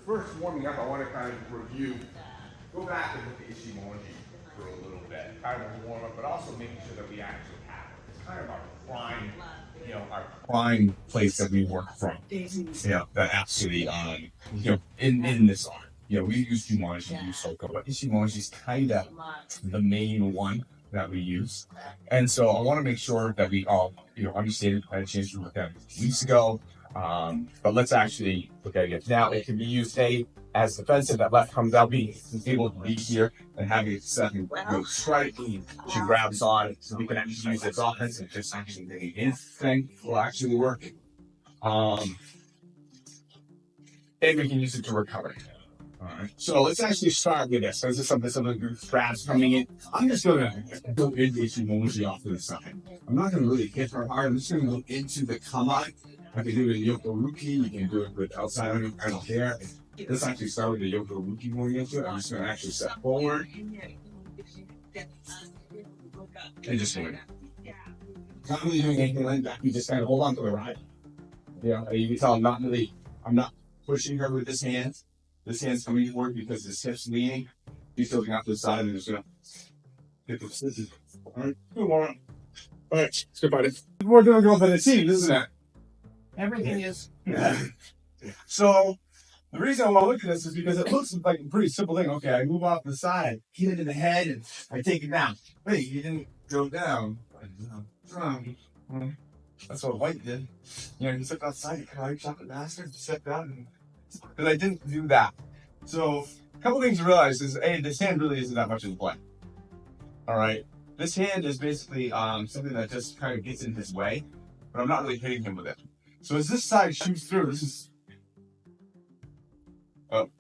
first warming up, I want to kind of review, go back and look at Ichimonji for a little bit, kind of a warm up, but also making sure that we actually have it. It's kind of our prime, our prime place that we work from. That actually, in this art. We use Jumanji, we use Soko, but Ichimonji is kind of the main one that we use. And so I want to make sure that we all, understand it. I had a chance to look at it weeks ago. But let's actually look at it again. Now, it can be used as defensive. That left comes out, being able to be here and having a second strike. She grabs on, so we can actually use this offensive. Just actually the instinct will actually work. And we can use it to recover. Alright, so let's actually start with this. This is some grabs coming in. I'm just going to go into Ichimonji off to the side. I'm not going to really hit her hard. I'm just going to go into the Kamae. I can do it in Yokoruki. You can do it with outside. I don't care. Let's actually start with the Yokoruki going into it. I'm just going to actually step forward. And just doing it. Not really doing anything like that. You just kind of hold on to the ride. You can tell I'm not pushing her with this hand. This hand's coming forward because this hip's leaning. He's tilting out to the side and just gonna hit the scissors. Alright, come on. Alright, let's go about it. It's more difficult than it seems, isn't it? Everything is. So, the reason I want to look at this is because it looks like a pretty simple thing. Okay, I move off the side, hit it in the head, and I take it down. Wait, you didn't go down. That's what White did. He took outside, he kind of chocolate bastard, stepped down, and because I didn't do that. So, a couple things to realize is, A, this hand really isn't that much in play. Alright? This hand is basically something that just kind of gets in his way, but I'm not really hitting him with it. So as this side shoots through, this is... Oh.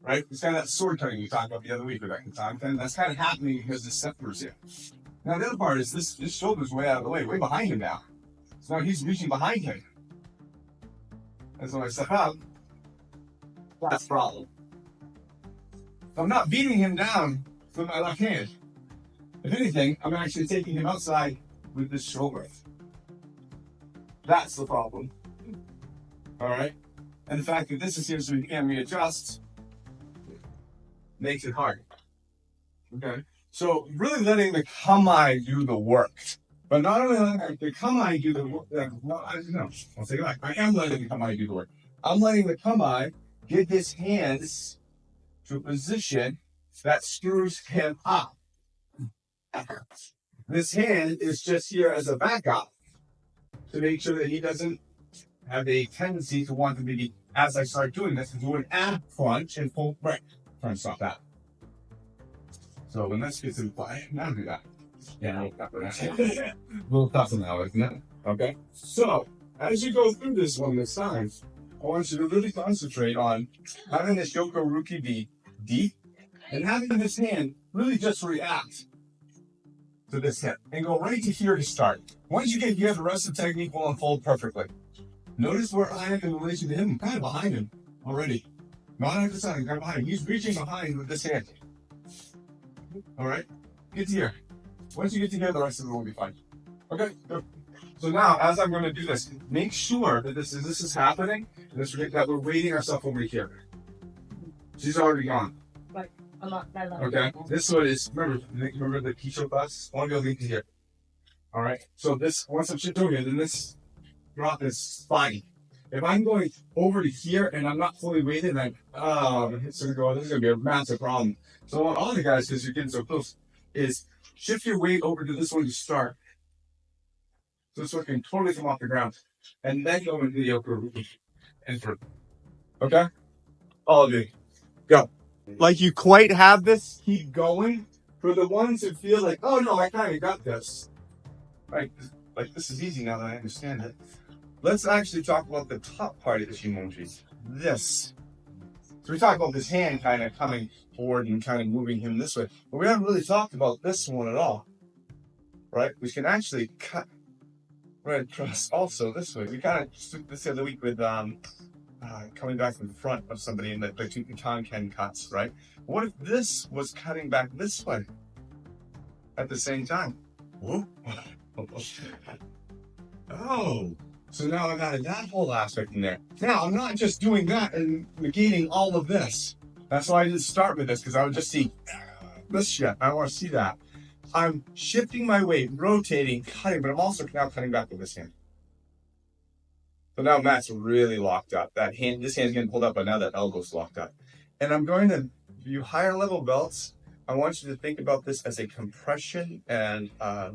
Right? It's kind of that sword cutting we talked about the other week with that katana. That's kind of happening because the scepter's here. Now the other part is this shoulder's way out of the way behind him now. So now he's reaching behind him. And so when I step up, that's the problem. So I'm not beating him down with my left hand. If anything, I'm actually taking him outside with this shoulder. That's the problem. Alright? And the fact that this is here so we can readjust makes it hard. Okay? So really letting the Kamae do the work. But not only letting the Kamae do the work, I'll take it back. I am letting the Kamae do the work. I'm letting the Kamae get his hands to a position that screws him up. This hand is just here as a backup to make sure that he doesn't have a tendency to want to maybe, as I start doing this, to do an ab crunch and pull right. Try and stop that. So when this gets in play, now do that. Yeah, a little tougher now, isn't it? Okay. So as you go through this one this time, I want you to really concentrate on having this Yokoruki be deep and having this hand really just react to this hip and go right to here to start. Once you get here, the rest of the technique will unfold perfectly. Notice where I am in relation to him. I'm kind of behind him already. Not at the side, I'm kind of behind him. He's reaching behind with this hand. Alright? Get to here. Once you get to here, the rest of it will be fine. Okay, good. So now, as I'm going to do this, make sure that this is happening, and that we're waiting ourselves over here. She's already gone. Like, a lot. Okay, this one is, remember the Kisho bus? I want to go lead to here. Alright, so this, once I'm shifted over here, then this drop is fine. If I'm going over to here and I'm not fully weighted, then this is going to be a massive problem. So I want all the guys, because you're getting so close, is shift your weight over to this one to start. So this one can totally come off the ground. And then go into the Yokoruki and through. Okay? All of you. Go. Like you quite have this, keep going. For the ones who feel like, oh no, I kind of got this. Right? Like this is easy now that I understand it. Let's actually talk about the top part of the Ichimonji. This. So we talked about this hand kind of coming forward and kind of moving him this way. But we haven't really talked about this one at all. Right? We can actually cut right across also this way. We kind of took this the other week with coming back from the front of somebody in the two Kanken cuts, right? What if this was cutting back this way at the same time? Whoa. Oh. So now I've added that whole aspect in there. Now I'm not just doing that and negating all of this. That's why I didn't start with this, because I would just see this shit. I don't want to see that. I'm shifting my weight, rotating, cutting, but I'm also now cutting back with this hand. So now Matt's really locked up. That hand, this hand's getting pulled up, but now that elbow's locked up. And I'm going to view higher level belts. I want you to think about this as a compression and not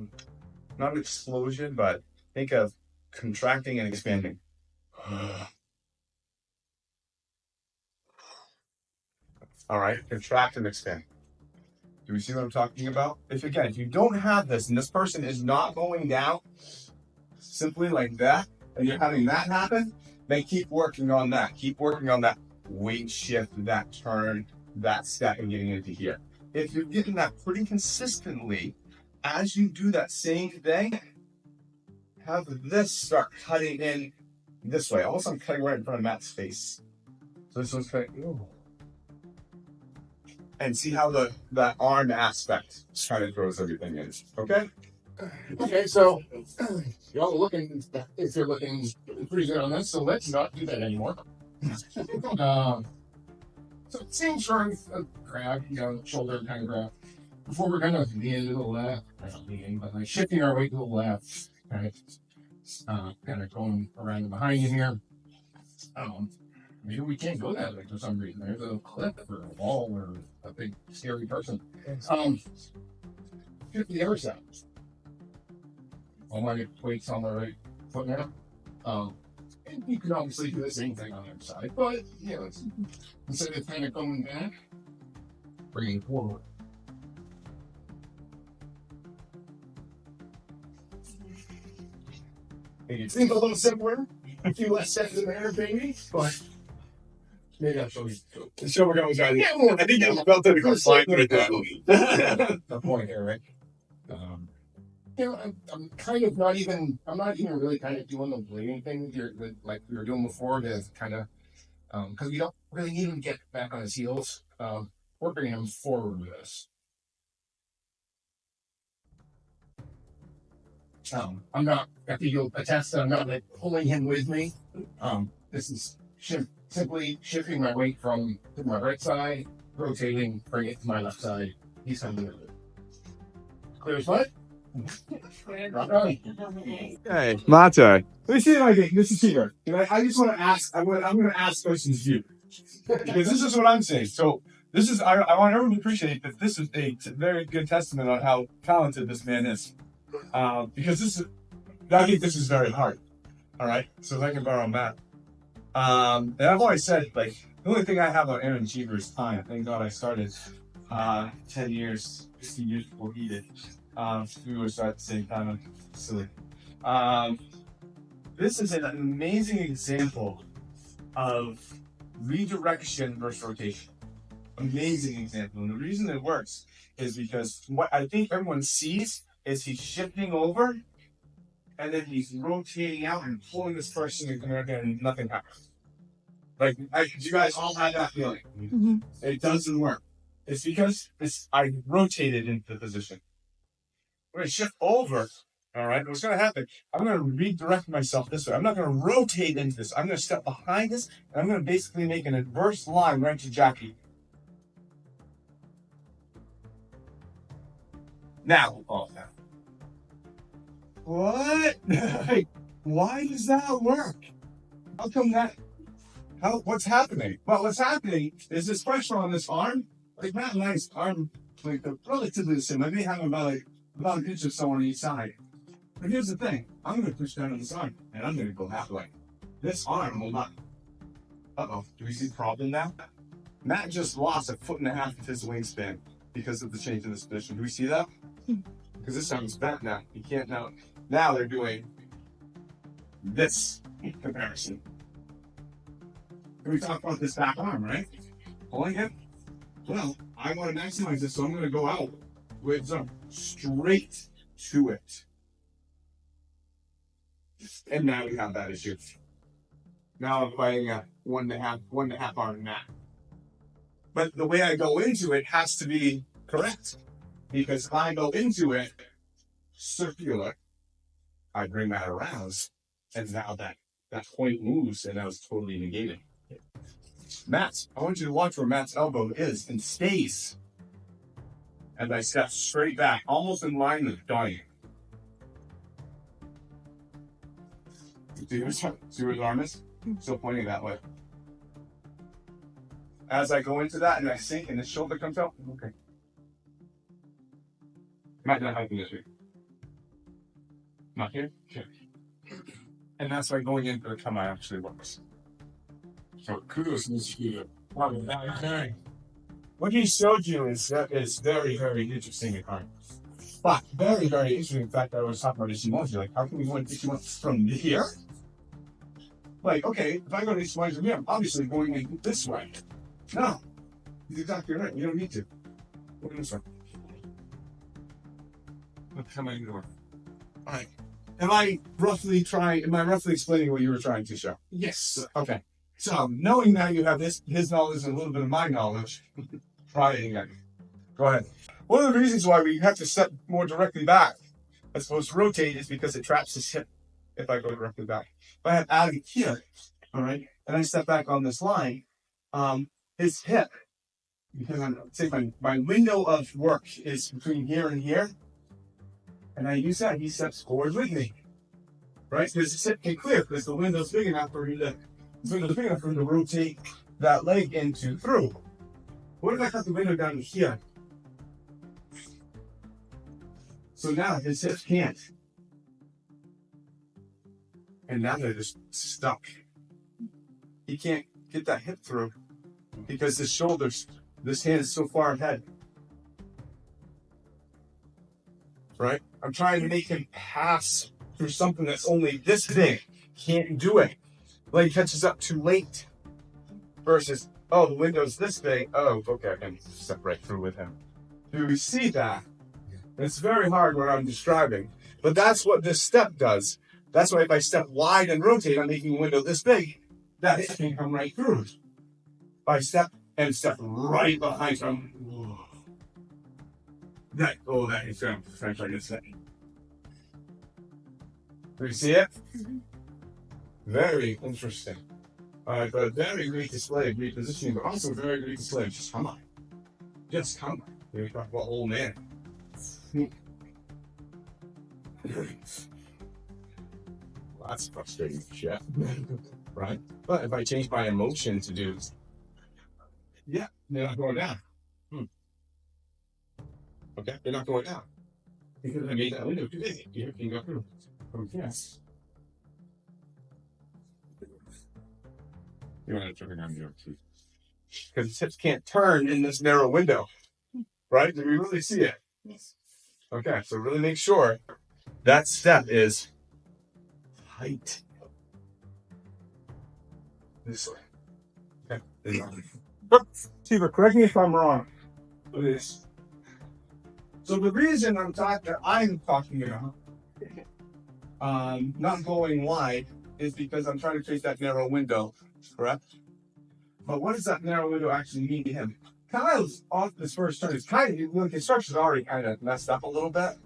an explosion, but think of contracting and expanding. All right, contract and expand. Do we see what I'm talking about? If you don't have this and this person is not going down simply like that, and you're having that happen, then keep working on that. Keep working on that weight shift, that turn, that step, and getting into here. If you're getting that pretty consistently, as you do that same thing, have this start cutting in this way. Almost I'm cutting right in front of Matt's face. So this one's cutting. Ooh. And see how that arm aspect kind of throws everything in. Okay? Okay, so y'all looking, if you're looking pretty good on this, so let's not do that anymore. So same sort of grab, shoulder kind of grab. Before we're kind of leaning to the left, not leaning, but like shifting our weight to the left, kind of going around and behind you here. Maybe we can't go that way for some reason. There's a cliff or a wall or a big scary person. Shift to the other side. All my weight's on the right foot now. And you can obviously do the same thing on the other side, but it's, instead of kind of going back, bringing it forward. It seems a little simpler, a few less steps in there, baby, but maybe I'll show you. Show we're going to Yeah, I think you felt it go slide through the point here, right? I'm kind of I'm not even really kind of doing the blading thing like we were doing before to kind of, because we don't really need him to get back on his heels. We're bringing him forward with us. I'm not, I think you'll attest that I'm not like pulling him with me. This is simply shifting my weight from to my right side, rotating, bring it to my left side. He's coming with it. Clear as mud? Okay, Mate. Let me see if I can. This is here. I just want to ask. I'm going to ask questions to you because this is what I'm saying. So this is. I want everyone to appreciate that this is a very good testament on how talented this man is. Because this is. I think this is very hard. All right. So if I can borrow Matt. And I've always said, like, the only thing I have on Aaron Cheever is time. Thank God I started 10 years, 15 years before he did. We were at the same time. I'm silly. This is an amazing example of redirection versus rotation. Amazing example. And the reason it works is because what I think everyone sees is he's shifting over and then he's rotating out and pulling this person and nothing happens. Like, you guys all had that feeling. Mm-hmm. It doesn't work. It's because I rotated into the position. We're going to shift over, all right? What's going to happen? I'm going to redirect myself this way. I'm not going to rotate into this. I'm going to step behind this, and I'm going to basically make an adverse line right to Jackie. Now, what? Why does that work? How come that? What's happening? Well, what's happening is this pressure on this arm. Like Matt and I's arm, like relatively the same. I may have about an inch or so on each side. But here's the thing: I'm going to push down on this arm, and I'm going to go halfway. This arm will not. Do we see the problem now? Matt just lost 1.5 foot of his wingspan because of the change in this position. Do we see that? Because this arm is bent now. You can't now. Now they're doing this comparison. And we talked about this back arm, right? Pulling it. Well, I want to maximize this, so I'm going to go out with some straight to it. And now we have that issue. Now I'm fighting a 1.5 arm mat. But the way I go into it has to be correct. Because if I go into it circular, I bring that around. And now that point moves, and that was totally negated. Matt, I want you to watch where Matt's elbow is and stays. And I step straight back, almost in line with Donnie. See where his arm is? Still pointing that way. As I go into that and I sink and his shoulder comes out, okay. Matt, not helping this week. Not here? Okay. And that's why going into the Kamae actually works. So kudos to this video. What he showed you is very, very interesting in art. But very, very interesting. In fact, I was talking about Ichimonji. Like, how can we go into Ichimonji from here? Like, okay, if I go to Ichimonji from here, I'm obviously going in this way. No, he's exactly right. You don't need to. Look at this one. Let's come in the door. All right. Am I roughly explaining what you were trying to show? Yes. Okay. So, knowing that you have his knowledge and a little bit of my knowledge, try it again. Go ahead. One of the reasons why we have to step more directly back as opposed to rotate is because it traps his hip if I go directly back. If I have Ali here, all right, and I step back on this line, his hip, because my window of work is between here and here, and I use that, he steps forward with me, right? Because his hip can clear, because the window's big enough for him to rotate that leg into through. What if I cut the window down to here? So now his hips can't. And now they're just stuck. He can't get that hip through because his shoulders, this hand is so far ahead. Right? I'm trying to make him pass through something that's only this big. Can't do it. Leg catches up too late. Versus, oh, the window's this big. Oh, okay, I can step right through with him. Do we see that? It's very hard what I'm describing. But that's what this step does. That's why if I step wide and rotate, I'm making a window this big. That hip can come right through. If I step right behind him. That is French like this thing. Do you see it? Very interesting. But a very great display, great positioning, but also very great display. Just come on. Just come on. We talk about old man. Well, that's frustrating, Chef. Right? But if I change my emotion to do, yeah, they're not going down. Okay, they're not going down. Because I made that window too big. You can go through. Yes. You want to turn around your teeth. Because his hips can't turn in this narrow window. Right? Do we really see it? Yes. Okay, so really make sure that step is tight. This way. Okay. Steve, correct me if I'm wrong. Look at this. So the reason I'm talking about not going wide is because I'm trying to create that narrow window, correct? But what does that narrow window actually mean to him? Kyle's off this first turn. His construction's already kind of messed up a little bit,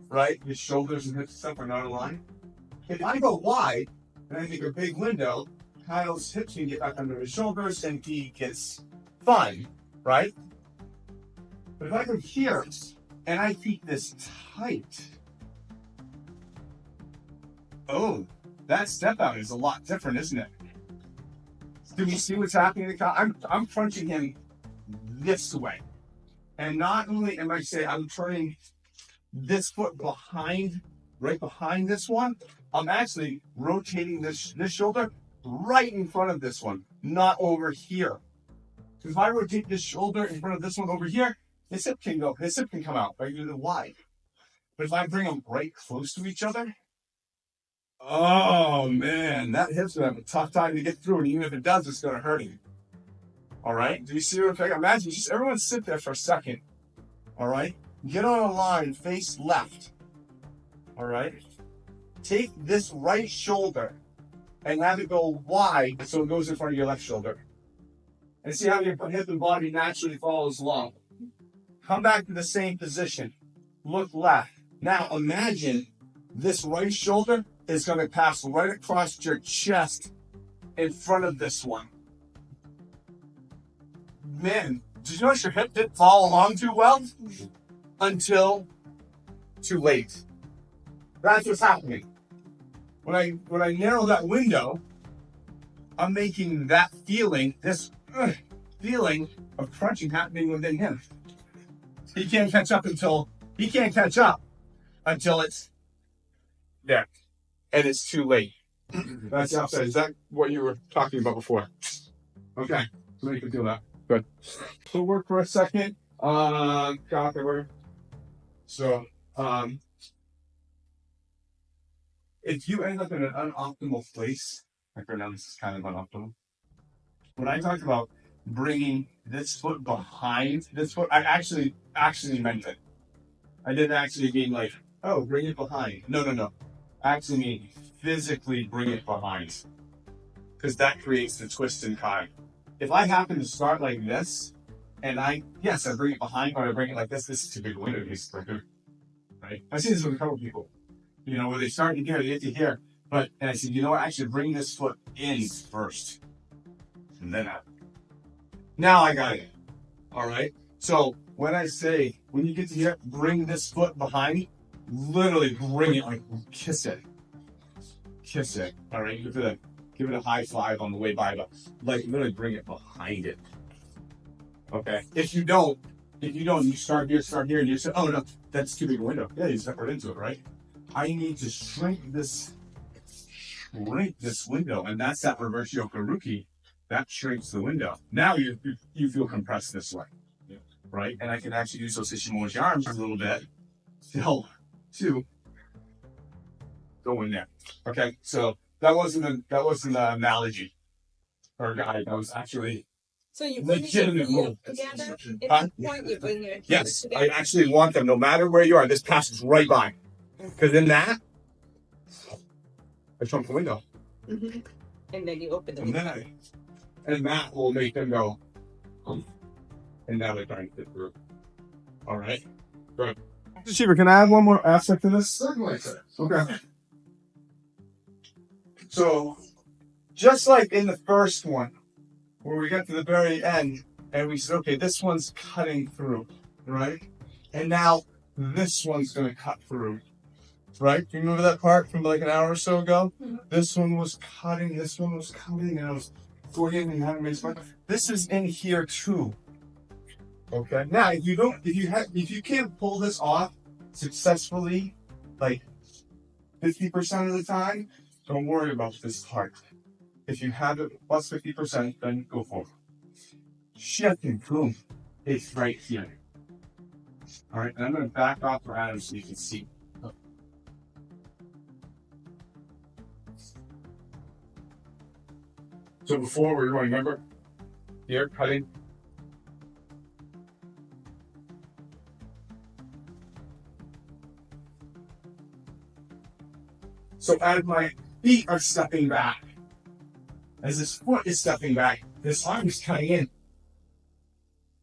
right? His shoulders and hips and stuff are not aligned. If I go wide and I make a big window, Kyle's hips can get back under his shoulders and he gets fine, right? But if I go here and I keep this tight, oh, that step out is a lot different, isn't it? Do you see what's happening? I'm crunching him this way. And not only am I saying I'm turning this foot behind, right behind this one, I'm actually rotating this shoulder right in front of this one, not over here. Because if I rotate this shoulder in front of this one over here, his hip can come out right really wide. But if I bring them right close to each other, oh man, that hip's gonna have a tough time to get through, and even if it does, it's gonna hurt him. All right, do you see what I'm saying? Imagine just everyone sit there for a second. All right, get on a line, face left. All right, take this right shoulder and have it go wide so it goes in front of your left shoulder. And see how your hip and body naturally follows along. Come back to the same position. Look left. Now imagine this right shoulder is going to pass right across your chest in front of this one. Man, did you notice your hip didn't follow along too well? Until too late. That's what's happening. When I narrow that window, I'm making that feeling, this feeling of crunching happening within him. He can't catch up until it's there. And it's too late. That's the upside. Is that what you were talking about before? Okay. So you can do that. Good. So work for a second. So, if you end up in an unoptimal place, like right now this is kind of unoptimal. When I talked about bringing this foot behind this foot, I actually meant it. I didn't actually mean like, oh, bring it behind. No. I actually mean physically bring it behind. Because that creates the twist and kind. If I happen to start like this, and I bring it behind, but I bring it like this is too big a window to be sprinted. Right? I've seen this with a couple people. You know, where they start in here, they get to here. And I said, you know what, actually bring this foot in first. And then out. Now I got it. All right? So when I say, when you get to here, bring this foot behind, literally bring it, like kiss it. Kiss it. All right? Give it a high five on the way by, but like literally bring it behind it. Okay? If you don't, you start here, and you say, oh no, that's too big a window. Yeah, you step right into it, right? I need to shrink this window, and that's that reverse yokoruki. That shrinks the window. Now you feel compressed this way, right? And I can actually use those Ichimonji arms a little bit to go in there. Okay, so that wasn't an analogy or a guide. That was actually So you bring legitimate your move. heels together? Huh? At this point, you bring your heels Yes, together? I actually want them, no matter where you are, this passes right by. Because in that, I trump the window. Mm-hmm. And then you open the And window. then that will make them go, and now they're trying to fit through. All right? Good. Shiva, can I add one more aspect to this? Certainly, sir. Okay. So, just like in the first one, where we got to the very end, and we said, okay, this one's cutting through, right? And now this one's going to cut through, right? Do you remember that part from like an hour or so ago? Mm-hmm. This one was cutting, and I was going and having this one. This is in here too. Okay. Now, if you can't pull this off successfully, like 50% of the time, don't worry about this part. If you have it plus 50%, then go for it. Shit and boom. It's right here. All right, and I'm going to back off for Adam so you can see. So before we were going, remember? Here, cutting. So as my feet are stepping back, as this foot is stepping back, this arm is cutting in.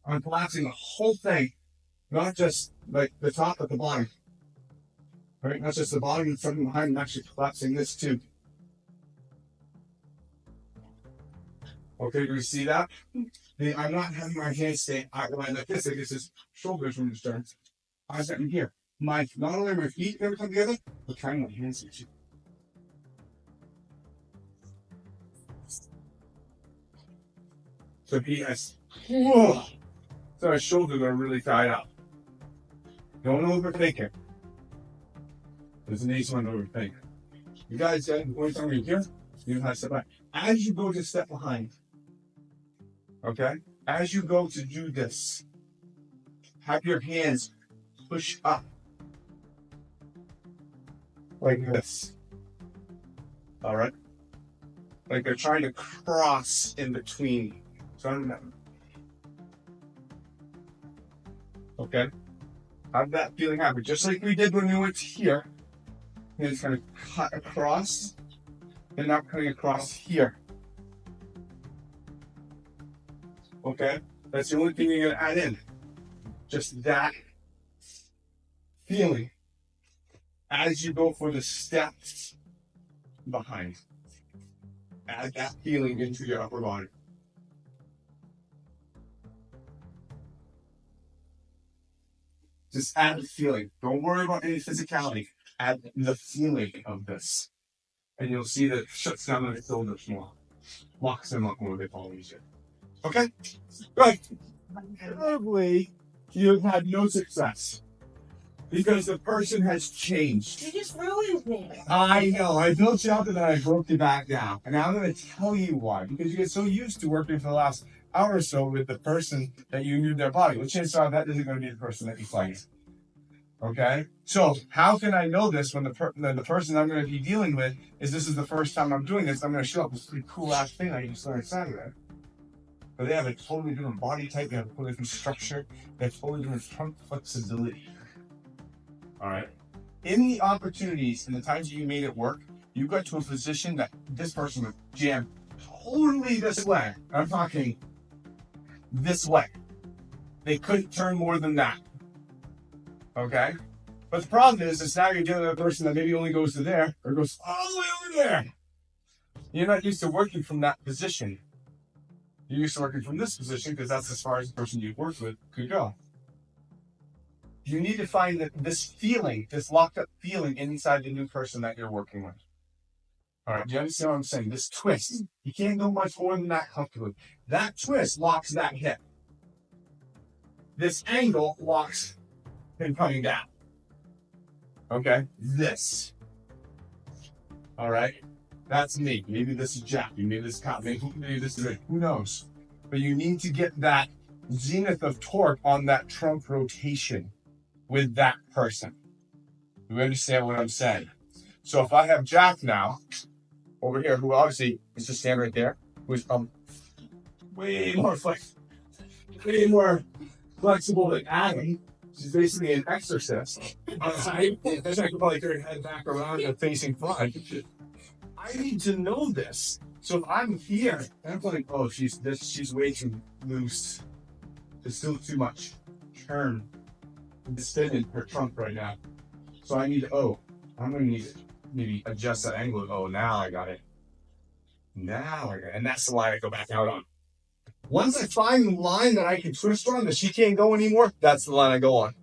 I'm collapsing the whole thing, not just like the top but the bottom. Right? Not just the bottom and something behind, I'm actually collapsing this too. Okay, do you see that? I'm not having my hands stay outlined like this. I guess his shoulders from the stern. I'm sitting here. Not only are my feet never come together, but kind of my hands too. So he has, whoa. So his shoulders are really tied up. Don't overthink it. There's an ace one to overthink. You guys, when you're here, you have to step back. As you go to step behind, okay? As you go to do this, have your hands push up like this. All right? Like they're trying to cross in between. So I don't know. Okay? Have that feeling happen. Just like we did when we went here. And it's going to cut across. And now cutting across here. Okay? That's the only thing you're going to add in. Just that feeling. As you go for the steps behind. Add that feeling into your upper body. Just add the feeling. Don't worry about any physicality. Add the feeling of this. And you'll see that it shuts down the shoulders more. Locks them up more, they fall easier. Okay? Good. Probably you've had no success. Because the person has changed. You just ruined me. I know. I built you up and then I broke you back down. And now I'm going to tell you why. Because you get so used to working for the last hour or so with the person that you knew their body. Well, chances are that isn't going to be the person that you fight. Okay? So how can I know this when the person I'm going to be dealing with is this is the first time I'm doing this? I'm going to show up with this pretty cool ass thing I just learned Saturday. But they have a totally different body type. They have a totally different structure. They have totally different trunk flexibility. All right. In the opportunities and the times that you made it work, you got to a position that this person would jam totally this way. I'm talking this way. They couldn't turn more than that. Okay? But the problem is now you're dealing with a person that maybe only goes to there or goes all the way over there. You're not used to working from that position. You're used to working from this position because that's as far as the person you've worked with could go. You need to find that this feeling, this locked up feeling inside the new person that you're working with. All right, do you understand what I'm saying? This twist, you can't go much more than that comfortably. That twist locks that hip. This angle locks him coming down. Okay, this. All right, that's me. Maybe this is Jack. Maybe this is Cop. Maybe this is Rick. Who knows? But you need to get that zenith of torque on that trunk rotation with that person. You understand what I'm saying? So if I have Jack now over here, who obviously is just stand right there, who's way more flexible than Adam. She's basically an exorcist. I could probably turn her head back around and facing front. I need to know this. So if I'm here, and I'm like, oh, she's way too loose. There's still too much turn. Distended her trunk right now. So I'm going to need to maybe adjust that angle. Oh, now I got it. And that's the line I go back out on. Once I find the line that I can twist on that she can't go anymore, that's the line I go on.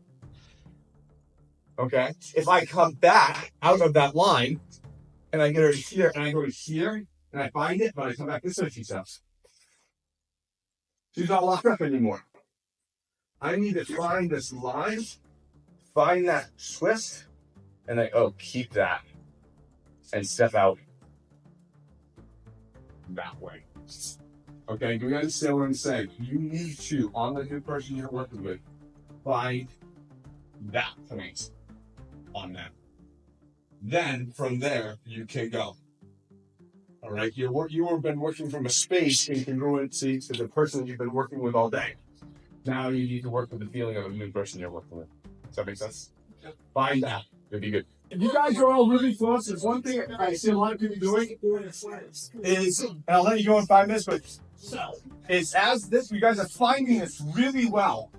Okay? If I come back out of that line and I get her here and I go to here and I find it, but I come back this way, she's not locked up anymore. I need to find this line, find that twist, and keep that and step out that way. Okay, do you understand what I'm saying? You need to, on the new person you're working with, find that point on them. Then from there, you can go. All right, you have been working from a space in congruency to the person you've been working with all day. Now you need to work with the feeling of the new person you're working with. Does that make sense? Yep. Find that. It'll be good. If you guys are all really close, there's one thing I see a lot of people doing is, and I'll let you go in 5 minutes, but it's as this, you guys are finding this really well.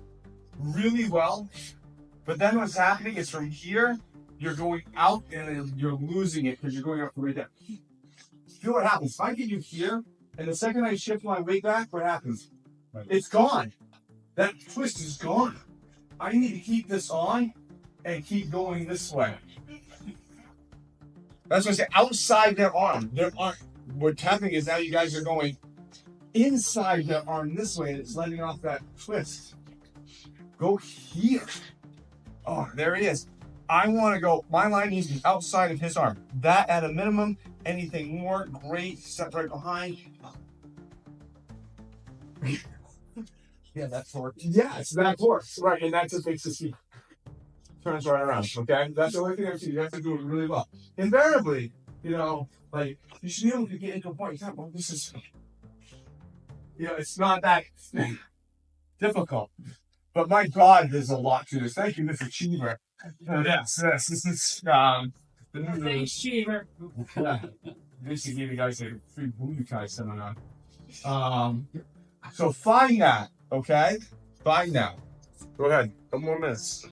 But then what's happening is from here, you're going out and you're losing it because you're going up right there. Feel what happens. If I get you here, and the second I shift my weight back, what happens? It's gone. That twist is gone. I need to keep this on and keep going this way. That's what I say. Outside their arm. What's happening is now you guys are going inside their arm this way, and it's letting off that twist. Go here. Oh, there it is. I want to go. My line needs to be outside of his arm. That at a minimum. Anything more, great. Step right behind. Yeah, that torque. Yeah, it's that torque. Right, and that just makes the seat turns right around. Okay? That's the only thing I've seen. You have to do it really well. Invariably, you should be able to get into a point. Well, this is, it's not that difficult. But my God, there's a lot to this. Thank you, Mr. Cheever. Yes, this is, Thanks, Cheever. Basically gave you guys a free Budokai seminar. So find that, okay? Find that. Go ahead. Couple more minutes.